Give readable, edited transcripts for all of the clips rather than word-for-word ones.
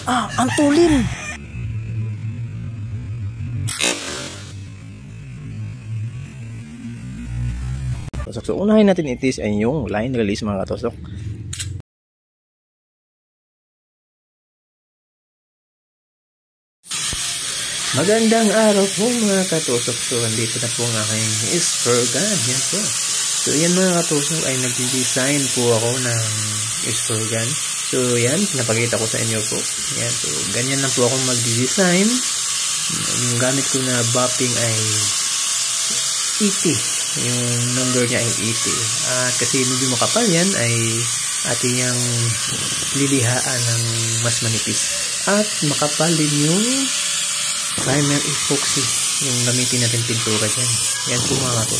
Ang tulin! So, unahin natin itis ay yung line release mga katusok. Magandang araw po mga katusok. So, andito na po ang aking spur gun. Yan po. So, yan mga katusok ay nag-design po ako ng spur gun. So, yan. Napakita ko sa inyo po. Yan. So, ganyan lang po akong mag-design. Yung gamit ko na bopping ay 80. Yung number niya ay 80. At kasi medyo makapal yan ay ating yung lilihaan ng mas manipis. At makapal din yung primer epoxy. Yung gamitin natin pintura dyan. Yan po mga to.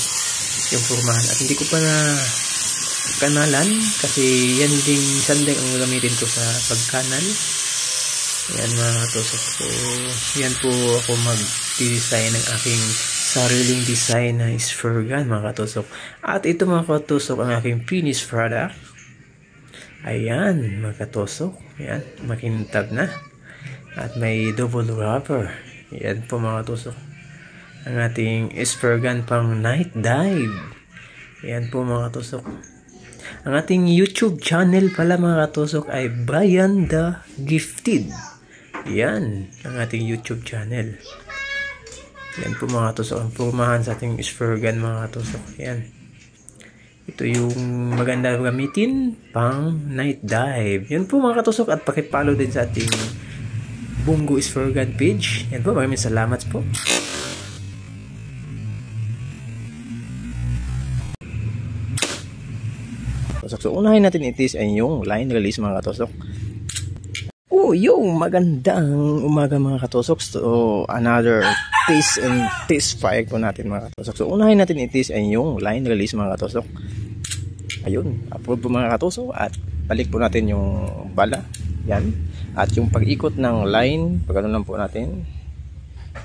Yung formahan. At hindi ko pa na kanalan kasi yan ding sandeng ang gamitin ko sa pagkanal. Yan mga to. So, yan po ako mag-design ng aking sariling design na spur gun mga katusok. At ito mga katusok ang aking finished product. Ayan mga katusok. Ayan, makintab na. At may double rubber. Ayan po mga katusok. Ang ating spur gun pang night dive. Ayan po mga katusok. Ang ating YouTube channel pala mga katusok ay Brian the Gifted. Ayan ang ating YouTube channel. Yan po mga katusok ang formahan sa ating spur gun mga katusok. Yan. Ito yung maganda gamitin pang night dive. Yan po mga katusok at pakipollow din sa ating Bungo spur gun page. Yan po, maraming salamat po. So, unahin natin itis ay yung line release mga katusok. Magandang umaga mga katusok. So, another taste fire po natin mga katusok. So, unahin natin itis ay yung line release mga katusok. Ayun, approve po mga katusok. At balik po natin yung bala. Yan. At yung pag-ikot ng line, pagano lang po natin.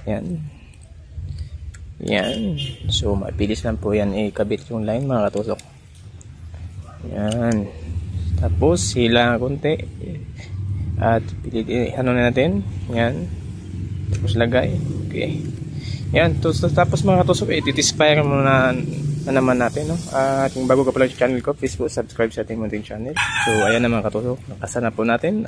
Yan. Yan. So, mapilis lang po yan ikabit yung line mga katusok. Yan. Tapos, hila konti. At ano na natin. Yan. Tapos lagay. Okay. Yan. Tapos mga katusok, itispire muna na naman natin. No? At kung bago ka pala sa channel ko, please po subscribe sa ating munting channel. So, ayan na mga katusok. Nakasana po natin.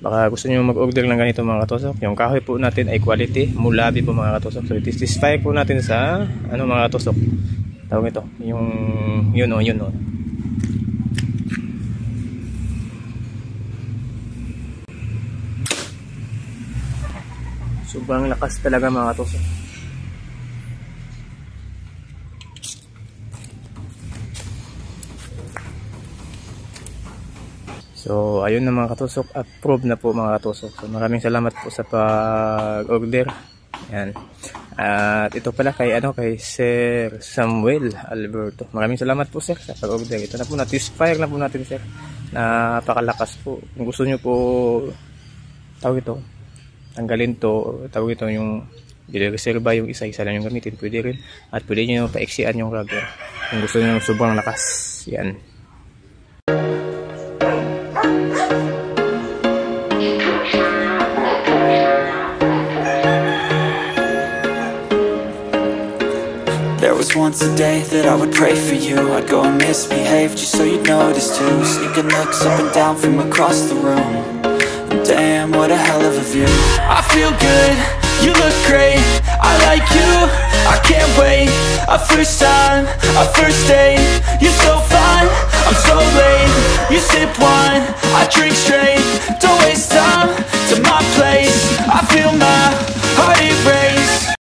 Baka gusto nyo mag-order ng ganito mga katusok. Yung kahoy po natin ay quality. Mulabi po mga katusok. So, itispire po natin sa mga katusok. Tawag ito. Yung yun o. Sobrang lakas talaga mga katusok. So, ayun na mga katusok. Approve na po mga katusok. So, maraming salamat po sa pag-order. Yan. At ito pala kay Sir Samuel Alberto. Maraming salamat po sir sa pag-order. Ito na po, na-fire na po natin sir. Napakalakas po. Kung gusto nyo po tawag ito, tanggalin to, tawag ito yung reserva yung isa lang yung gamitin, pwede rin. At pwede nyo paiksian yung rubber kung gusto nyo sobrang lakas. Yan. There was once a day that I would pray for you. I'd go and misbehave just so you'd notice too. Sneaking looks up and down from across the room. Damn, what a hell of a view. I feel good, you look great. I like you, I can't wait. A first time, a first date. You're so fine, I'm so late. You sip wine, I drink straight.